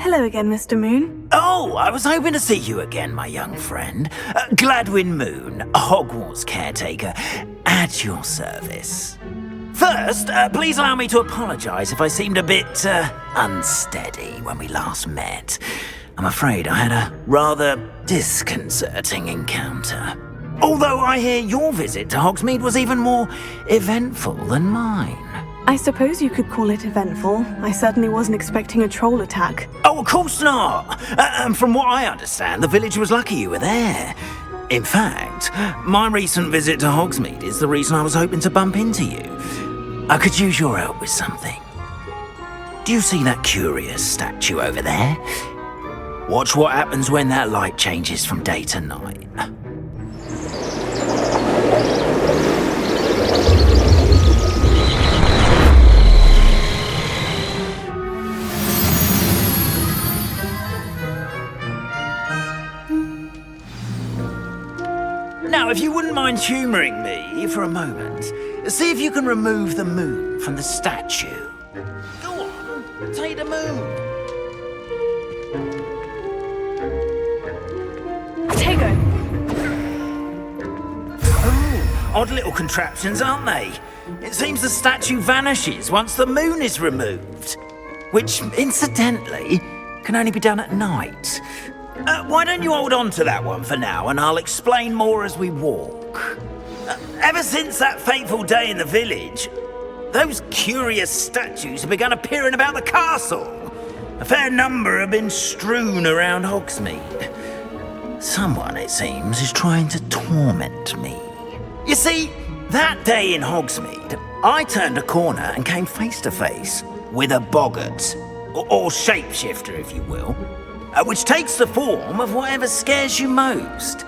Hello again, Mr. Moon. Oh, I was hoping to see you again, my young friend. Gladwin Moon, Hogwarts caretaker, at your service. First, please allow me to apologise if I seemed a bit unsteady when we last met. I'm afraid I had a rather disconcerting encounter. Although I hear your visit to Hogsmeade was even more eventful than mine. I suppose you could call it eventful. I certainly wasn't expecting a troll attack. Oh, of course not! And from what I understand, the village was lucky you were there. In fact, my recent visit to Hogsmeade is the reason I was hoping to bump into you. I could use your help with something. Do you see that curious statue over there? Watch what happens when that light changes from day to night. Now, if you wouldn't mind humouring me for a moment, see if you can remove the moon from the statue. Go on, take the moon. Tego! Oh, odd little contraptions, aren't they? It seems the statue vanishes once the moon is removed. Which, incidentally, can only be done at night. Why don't you hold on to that one for now, and I'll explain more as we walk. Ever since that fateful day in the village, those curious statues have begun appearing about the castle. A fair number have been strewn around Hogsmeade. Someone, it seems, is trying to torment me. You see, that day in Hogsmeade, I turned a corner and came face to face with a boggart, or shapeshifter, if you will. Which takes the form of whatever scares you most.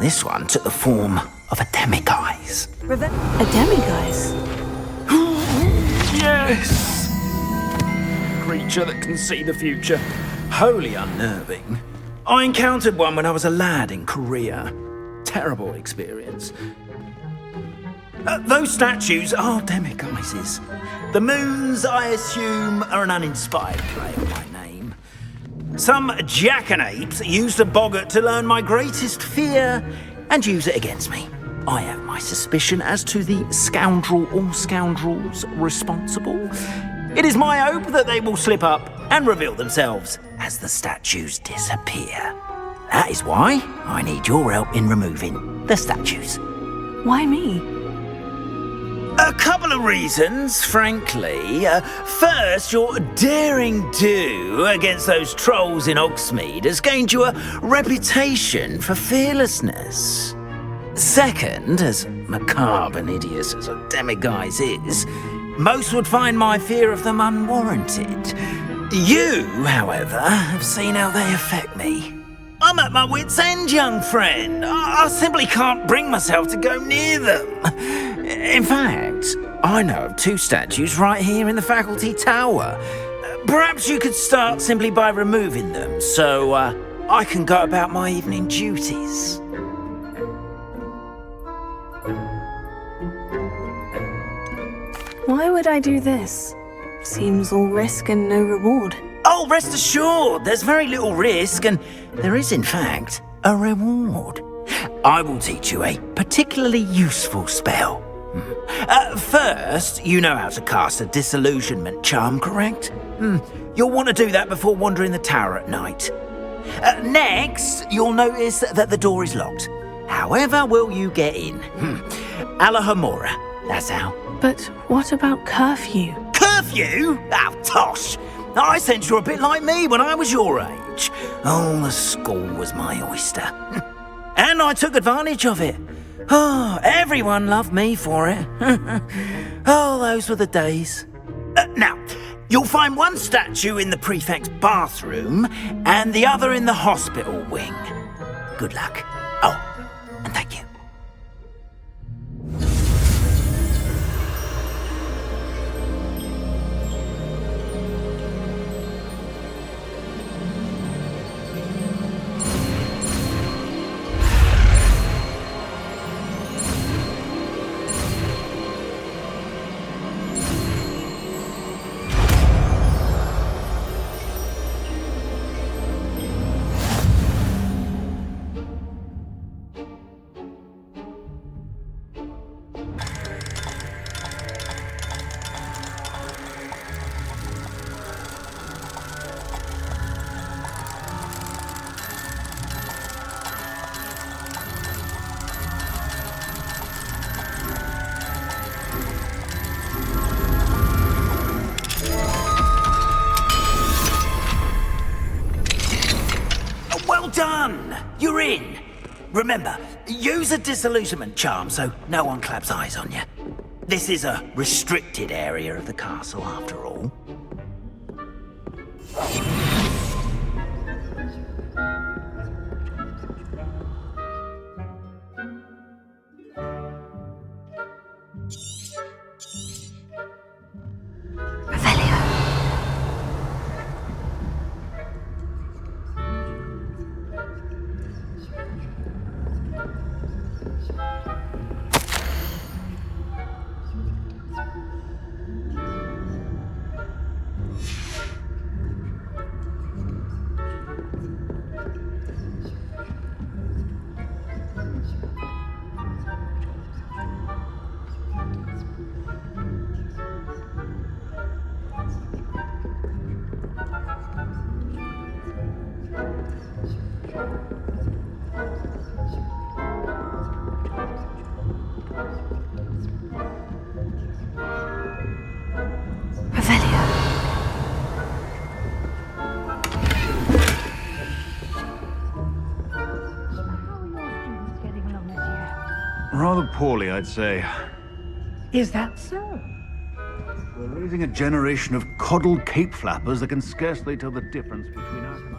This one took the form of a demiguise. A demiguise? Yes! Creature that can see the future. Wholly unnerving. I encountered one when I was a lad in Korea. Terrible experience. Those statues are demiguises. The moons, I assume, are an uninspired play on my name. Some jackanapes used a boggart to learn my greatest fear and use it against me. I have my suspicion as to the scoundrel or scoundrels responsible. It is my hope that they will slip up and reveal themselves as the statues disappear. That is why I need your help in removing the statues. Why me? A couple of reasons, frankly. First, your daring do against those trolls in Hogsmeade has gained you a reputation for fearlessness. Second, as macabre and hideous as a demiguise is, most would find my fear of them unwarranted. You, however, have seen how they affect me. I'm at my wit's end, young friend. I simply can't bring myself to go near them. In fact, I know of two statues right here in the faculty tower. Perhaps you could start simply by removing them, so I can go about my evening duties. Why would I do this? Seems all risk and no reward. Oh, rest assured, there's very little risk, and there is, in fact, a reward. I will teach you a particularly useful spell. First, you know how to cast a disillusionment charm, correct? You'll want to do that before wandering the tower at night. Next, you'll notice that the door is locked. However will you get in? Alohomora, that's how. But what about curfew? Curfew? Oh, tosh! I sense you're a bit like me when I was your age. Oh, the school was my oyster. And I took advantage of it. Oh, everyone loved me for it. Oh, those were the days. Now, you'll find one statue in the prefect's bathroom and the other in the hospital wing. Good luck. Oh, and thank you. Remember, use a disillusionment charm so no one claps eyes on you. This is a restricted area of the castle, after all. Rather poorly, I'd say. Is that so? We're raising a generation of coddled cape flappers that can scarcely tell the difference between us and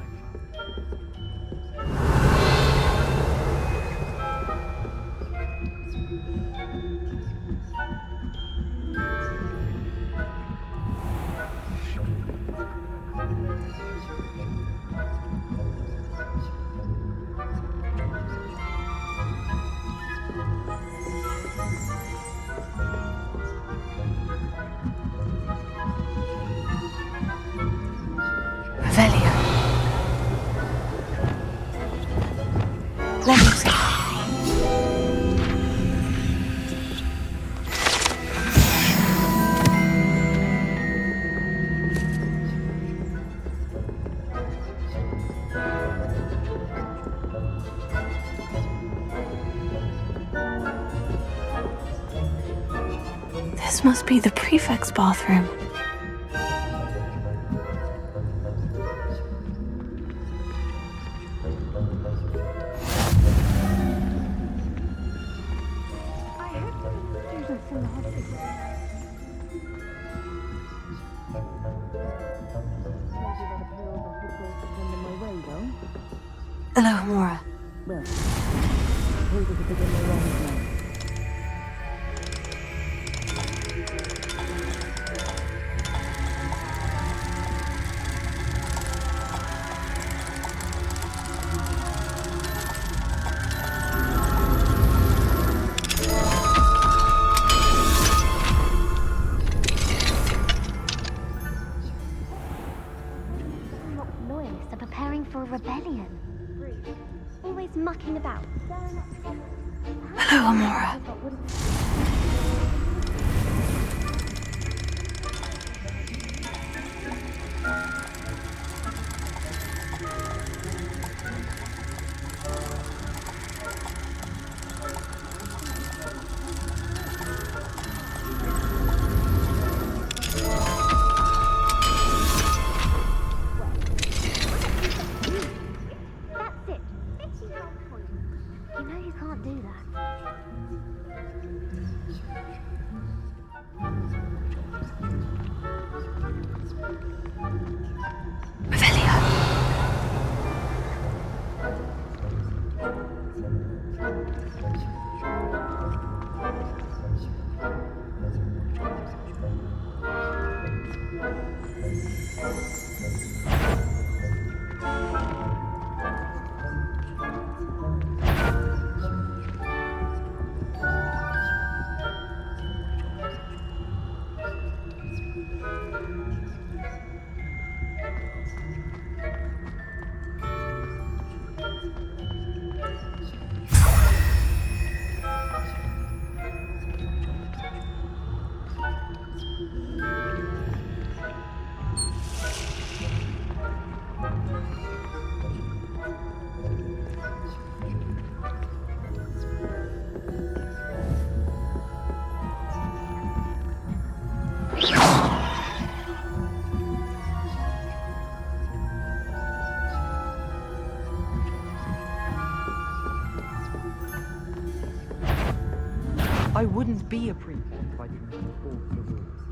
This must be the prefect's bathroom. Alohomora. Well, who did it begin the wrong now? Loyalists are preparing for a rebellion. Always mucking about. Alohomora. That's it. You know you can't do that. I wouldn't be a prefect if I didn't enforce the rules.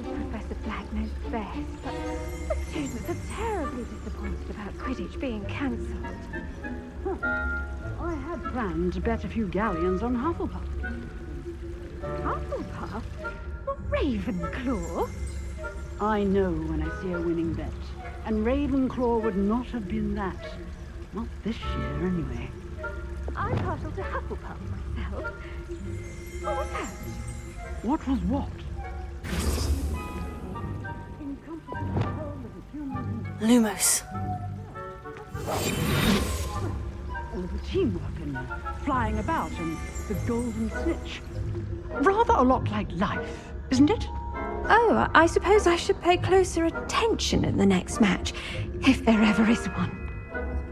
Professor Black knows best, but the students are terribly disappointed about Quidditch being cancelled. I had planned to bet a few galleons on Hufflepuff. Hufflepuff? Not Ravenclaw? I know when I see a winning bet, and Ravenclaw would not have been that. Not this year, anyway. I'm partial to Hufflepuff myself. What was that? What was what? Lumos. All of the teamwork and flying about and the golden snitch. Rather a lot like life, isn't it? Oh, I suppose I should pay closer attention in the next match, if there ever is one.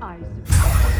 I suppose.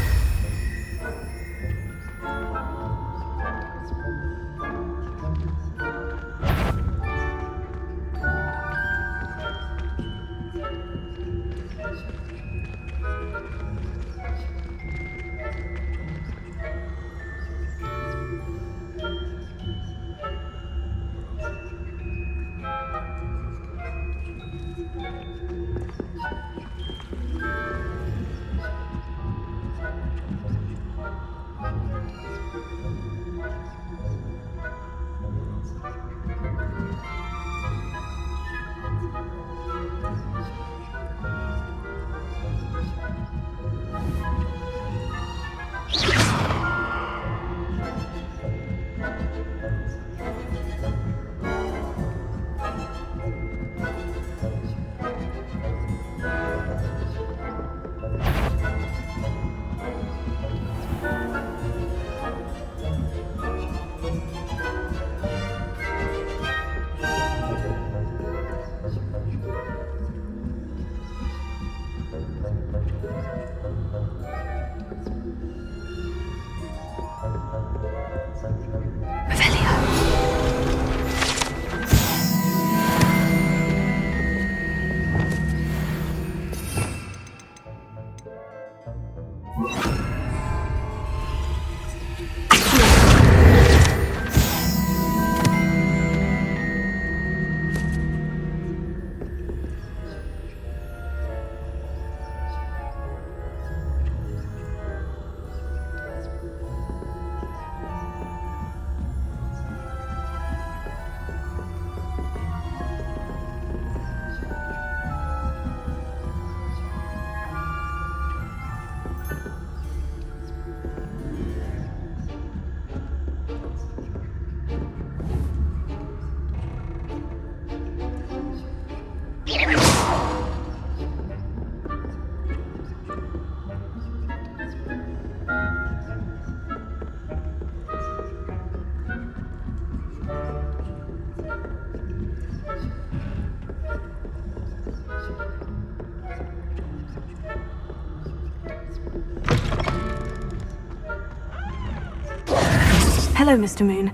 Hello, Mr. Moon.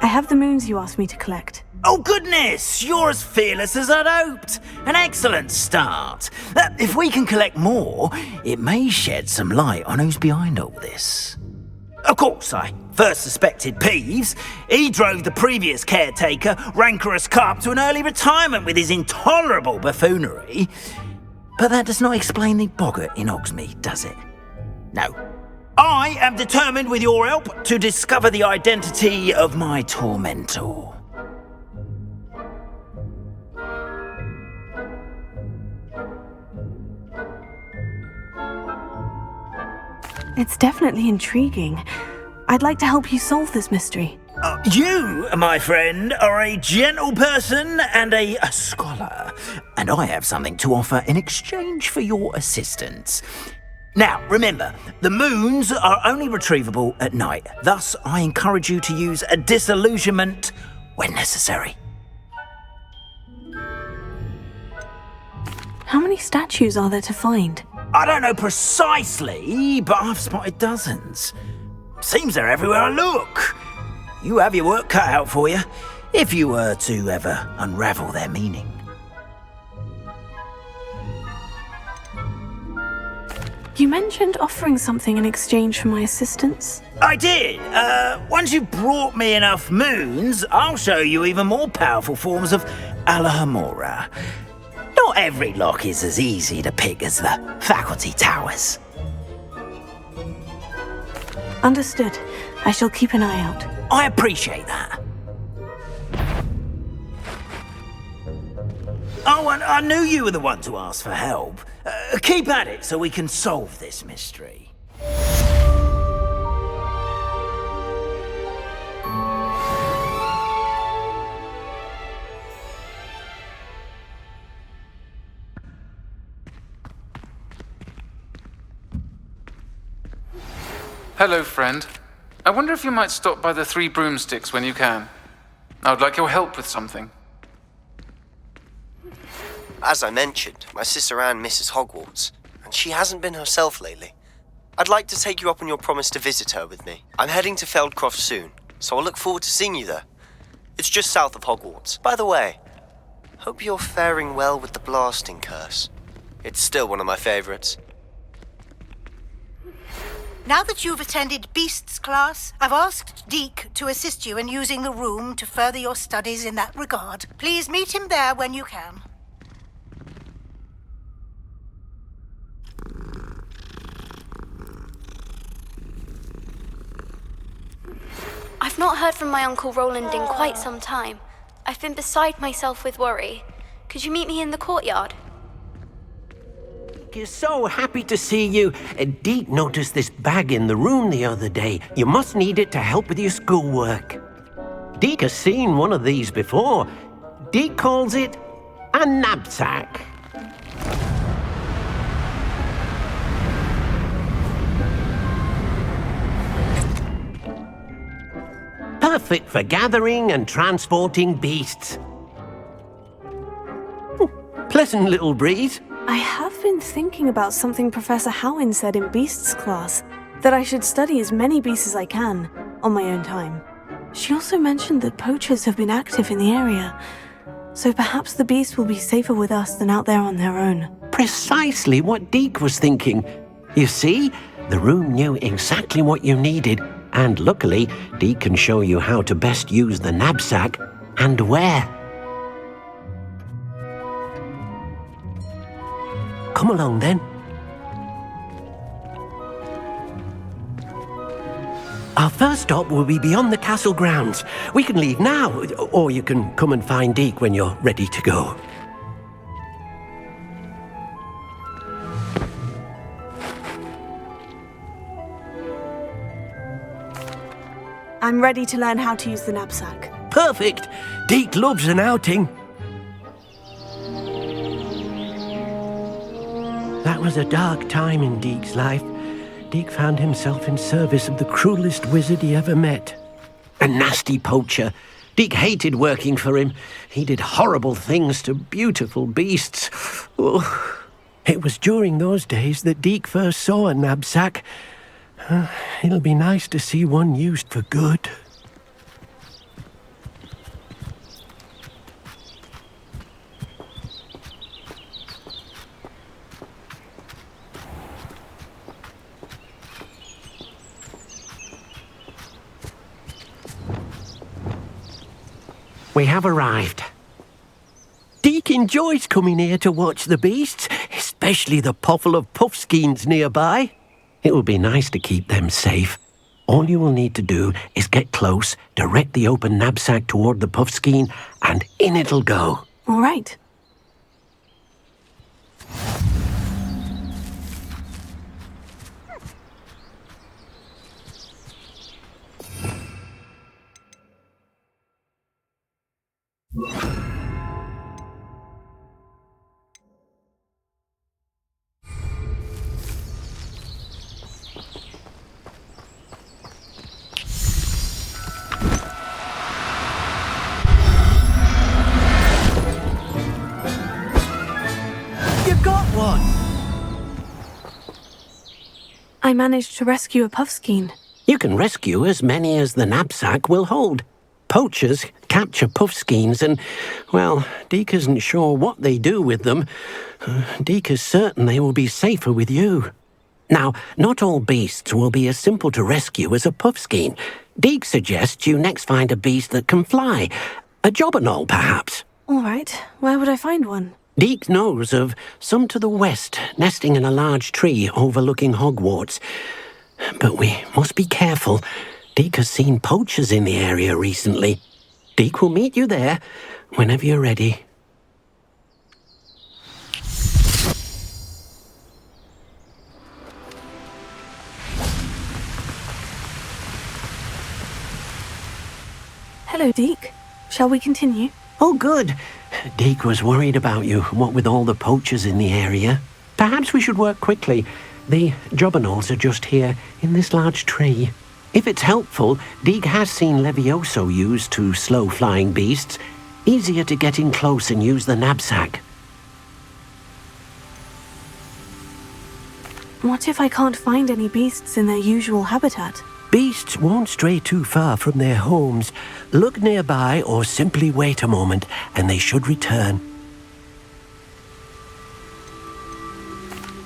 I have the moons you asked me to collect. Oh goodness, you're as fearless as I'd hoped. An excellent start. If we can collect more, it may shed some light on who's behind all this. Of course, I first suspected Peeves. He drove the previous caretaker, Rancorous Carp, to an early retirement with his intolerable buffoonery. But that does not explain the boggart in Hogsmeade, does it? No. I am determined, with your help, to discover the identity of my tormentor. It's definitely intriguing. I'd like to help you solve this mystery. You, my friend, are a gentle person and a scholar, and I have something to offer in exchange for your assistance. Now, remember, the moons are only retrievable at night. Thus, I encourage you to use a disillusionment when necessary. How many statues are there to find? I don't know precisely, but I've spotted dozens. Seems they're everywhere I look. You have your work cut out for you, if you were to ever unravel their meaning. You mentioned offering something in exchange for my assistance. I did. Once you've brought me enough moons, I'll show you even more powerful forms of Alohomora. Not every lock is as easy to pick as the faculty towers. Understood. I shall keep an eye out. I appreciate that. Oh, and I knew you were the one to ask for help. Keep at it so we can solve this mystery. Hello, friend. I wonder if you might stop by the Three Broomsticks when you can. I would like your help with something. As I mentioned, my sister Anne misses Hogwarts, and she hasn't been herself lately. I'd like to take you up on your promise to visit her with me. I'm heading to Feldcroft soon, so I'll look forward to seeing you there. It's just south of Hogwarts. By the way, hope you're faring well with the blasting curse. It's still one of my favorites. Now that you've attended Beasts class, I've asked Deek to assist you in using the room to further your studies in that regard. Please meet him there when you can. I've not heard from my Uncle Roland in quite some time. I've been beside myself with worry. Could you meet me in the courtyard? Is so happy to see you. Deek noticed this bag in the room the other day. You must need it to help with your schoolwork. Deek has seen one of these before. Deek calls it a Nab-Sack. Perfect for gathering and transporting beasts. Pleasant little breeze. I have been thinking about something Professor Howin said in Beasts class, that I should study as many beasts as I can, on my own time. She also mentioned that poachers have been active in the area, so perhaps the beasts will be safer with us than out there on their own. Precisely what Deek was thinking. You see, the room knew exactly what you needed, and luckily, Deek can show you how to best use the Nab-Sack and where. Come along, then. Our first stop will be beyond the castle grounds. We can leave now, or you can come and find Deek when you're ready to go. I'm ready to learn how to use the Nab-Sack. Perfect! Deek loves an outing. That was a dark time in Deek's life. Deek found himself in service of the cruelest wizard he ever met. A nasty poacher. Deek hated working for him. He did horrible things to beautiful beasts. Oh. It was during those days that Deek first saw a Nab-Sack. It'll be nice to see one used for good. We have arrived. Deek enjoys coming here to watch the beasts, especially the potful of puffskeins nearby. It will be nice to keep them safe. All you will need to do is get close, direct the open Nab-Sack toward the puffskein, and in it'll go. All right. I managed to rescue a puffskein. You can rescue as many as the Nab-Sack will hold. Poachers capture puffskeins and, well, Deek isn't sure what they do with them. Deek is certain they will be safer with you. Now, not all beasts will be as simple to rescue as a puffskein. Deek suggests you next find a beast that can fly. A jobberknoll, perhaps. All right, where would I find one? Deek knows of some to the west, nesting in a large tree overlooking Hogwarts. But we must be careful. Deek has seen poachers in the area recently. Deek will meet you there whenever you're ready. Hello, Deek. Shall we continue? Oh, good. Deek was worried about you, what with all the poachers in the area. Perhaps we should work quickly. The jobberknolls are just here, in this large tree. If it's helpful, Deek has seen Levioso used to slow flying beasts. Easier to get in close and use the Nab-Sack. What if I can't find any beasts in their usual habitat? Beasts won't stray too far from their homes. Look nearby or simply wait a moment, and they should return.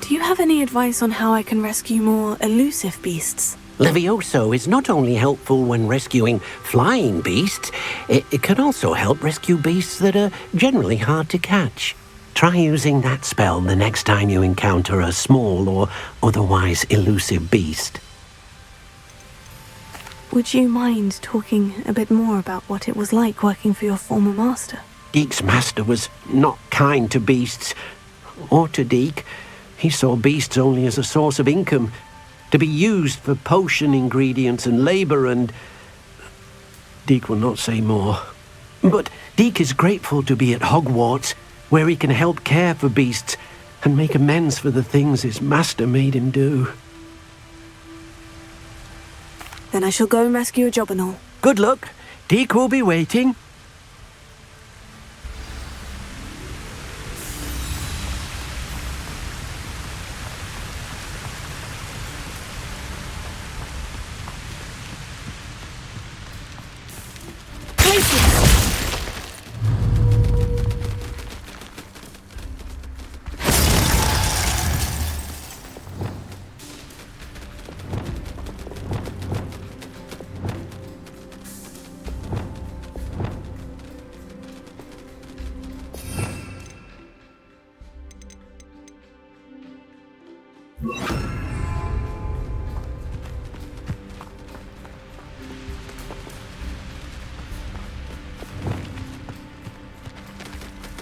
Do you have any advice on how I can rescue more elusive beasts? Levioso is not only helpful when rescuing flying beasts, it can also help rescue beasts that are generally hard to catch. Try using that spell the next time you encounter a small or otherwise elusive beast. Would you mind talking a bit more about what it was like working for your former master? Deek's master was not kind to beasts, or to Deek. He saw beasts only as a source of income, to be used for potion ingredients and labour, and Deek will not say more. But Deek is grateful to be at Hogwarts, where he can help care for beasts and make amends for the things his master made him do. Then I shall go and rescue a jobberknoll. Good luck. Deek will be waiting.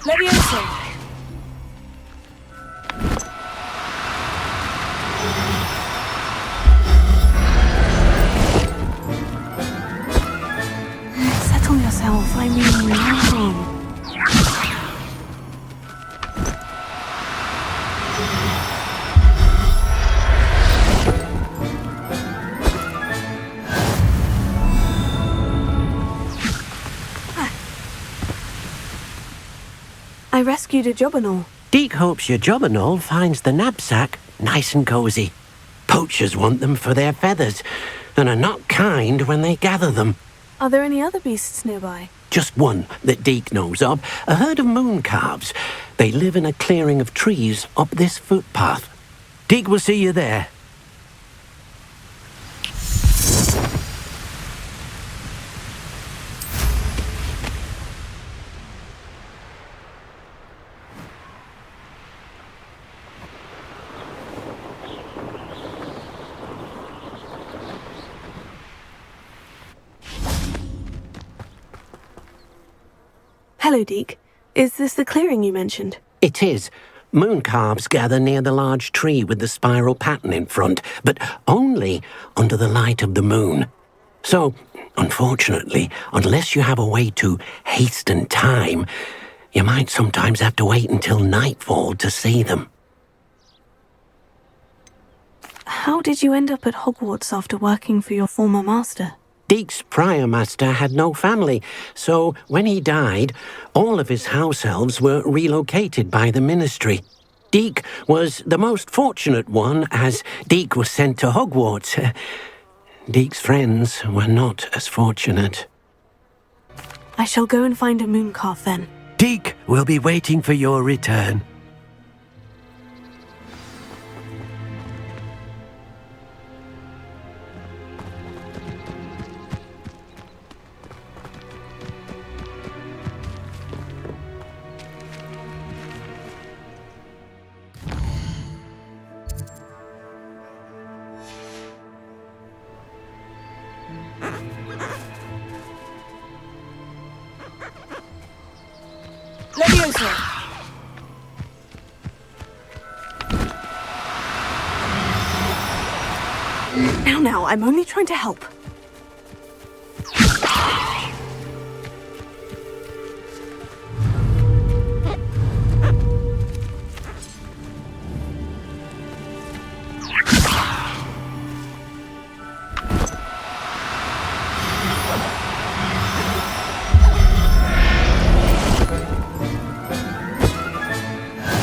Levioso! Settle yourself, I mean now. I rescued a jobberknoll. Deek hopes your jobberknoll finds the Nab-Sack nice and cosy. Poachers want them for their feathers, and are not kind when they gather them. Are there any other beasts nearby? Just one that Deek knows of, a herd of moon calves. They live in a clearing of trees up this footpath. Deek will see you there. Hello, Deek. Is this the clearing you mentioned? It is. Moon calves gather near the large tree with the spiral pattern in front, but only under the light of the moon. So, unfortunately, unless you have a way to hasten time, you might sometimes have to wait until nightfall to see them. How did you end up at Hogwarts after working for your former master? Deek's prior master had no family, so when he died, all of his house elves were relocated by the ministry. Deek was the most fortunate one, as Deek was sent to Hogwarts. Deek's friends were not as fortunate. I shall go and find a mooncalf then. Deek will be waiting for your return. closer. Now, I'm only trying to help.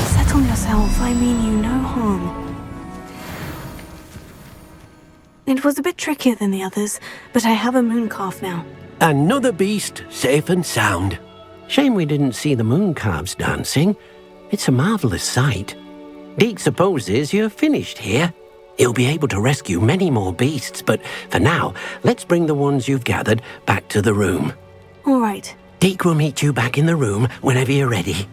Settle yourself, I mean you no harm. It was a bit trickier than the others, but I have a moon calf now. Another beast, safe and sound. Shame we didn't see the moon calves dancing. It's a marvellous sight. Deek supposes you're finished here. He'll be able to rescue many more beasts, but for now, let's bring the ones you've gathered back to the room. All right. Deek will meet you back in the room whenever you're ready.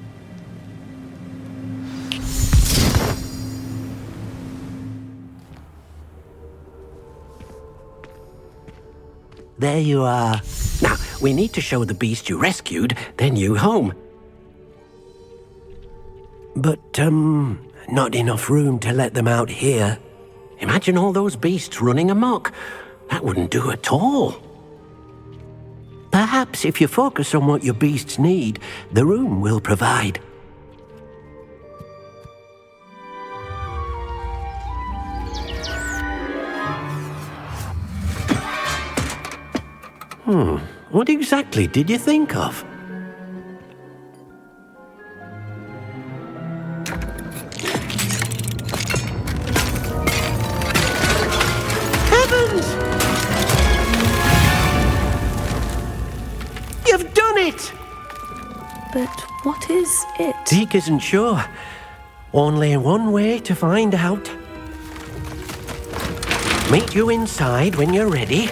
There you are. Now, we need to show the beast you rescued their new home. But, not enough room to let them out here. Imagine all those beasts running amok. That wouldn't do at all. Perhaps if you focus on what your beasts need, the room will provide. What exactly did you think of? Heavens! You've done it! But what is it? Deek isn't sure. Only one way to find out. Meet you inside when you're ready.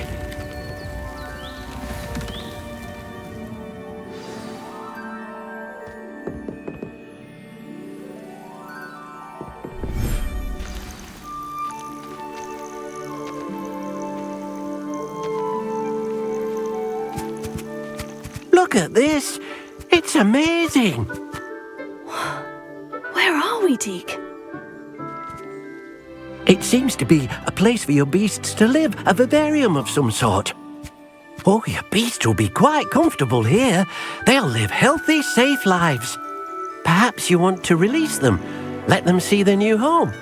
Look at this! It's amazing! Where are we, Deek? It seems to be a place for your beasts to live, a vivarium of some sort. Oh, your beasts will be quite comfortable here. They'll live healthy, safe lives. Perhaps you want to release them, let them see their new home.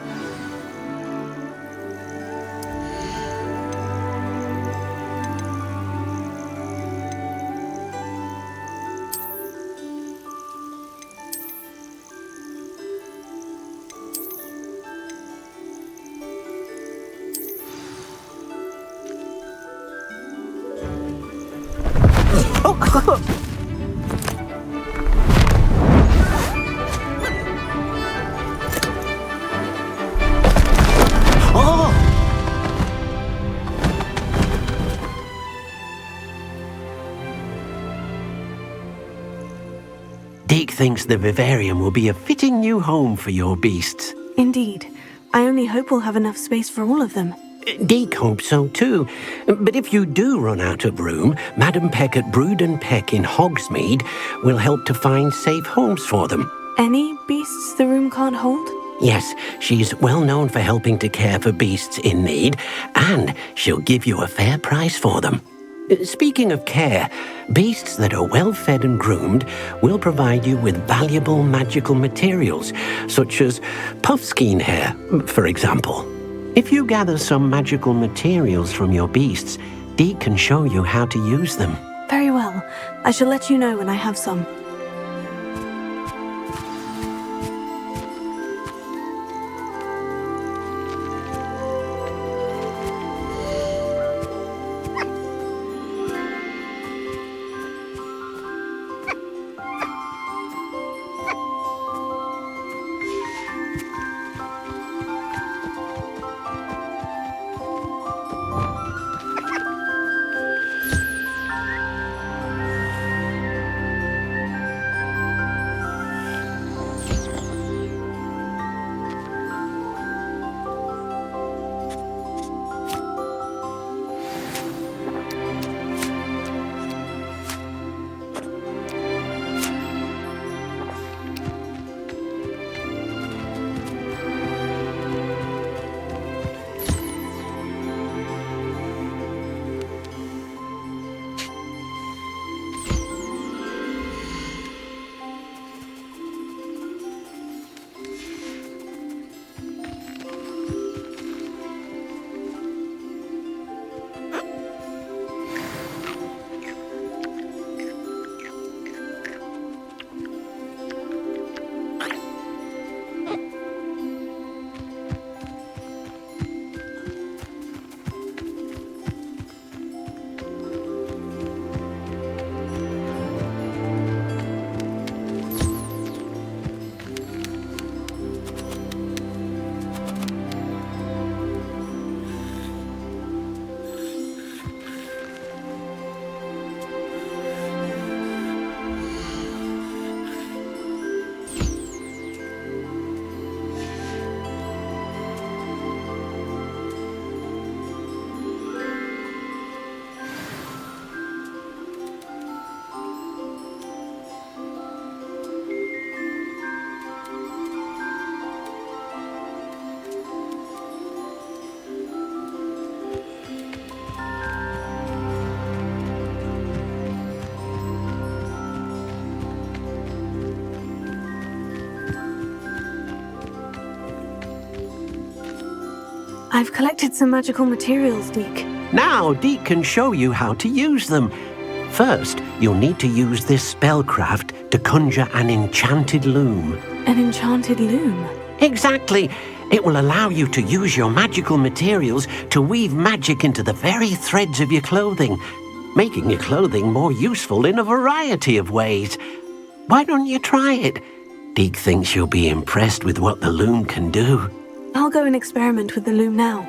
Deek thinks the vivarium will be a fitting new home for your beasts. Indeed. I only hope we'll have enough space for all of them. Deek hopes so too. But if you do run out of room, Madam Peck at Brood and Peck in Hogsmeade will help to find safe homes for them. Any beasts the room can't hold? Yes, she's well known for helping to care for beasts in need, and she'll give you a fair price for them. Speaking of care, beasts that are well fed and groomed will provide you with valuable magical materials, such as puffskein hair, for example. If you gather some magical materials from your beasts, Deek can show you how to use them. Very well. I shall let you know when I have some. I've collected some magical materials, Deek. Now Deek can show you how to use them. First, you'll need to use this spellcraft to conjure an enchanted loom. An enchanted loom? Exactly. It will allow you to use your magical materials to weave magic into the very threads of your clothing, making your clothing more useful in a variety of ways. Why don't you try it? Deek thinks you'll be impressed with what the loom can do. I'll go and experiment with the loom now.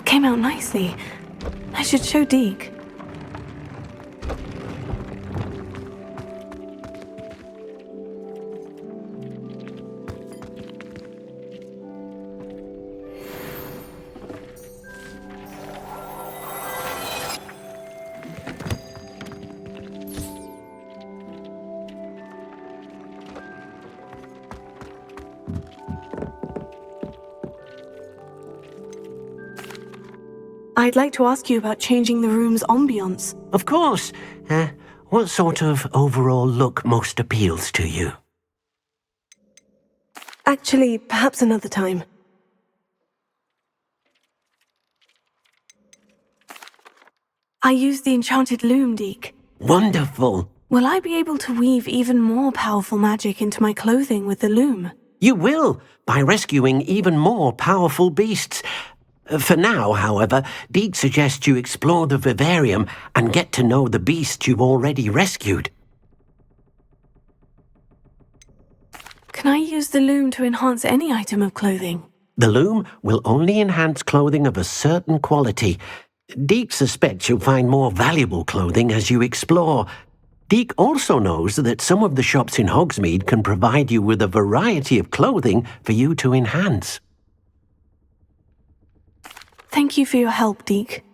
Came out nicely. I should show Deek. I'd like to ask you about changing the room's ambience. Of course. What sort of overall look most appeals to you? Actually, perhaps another time. I used the Enchanted Loom, Deek. Wonderful. Will I be able to weave even more powerful magic into my clothing with the loom? You will, by rescuing even more powerful beasts. For now, however, Deek suggests you explore the Vivarium and get to know the beasts you've already rescued. Can I use the loom to enhance any item of clothing? The loom will only enhance clothing of a certain quality. Deek suspects you'll find more valuable clothing as you explore. Deek also knows that some of the shops in Hogsmeade can provide you with a variety of clothing for you to enhance. Thank you for your help, Deek.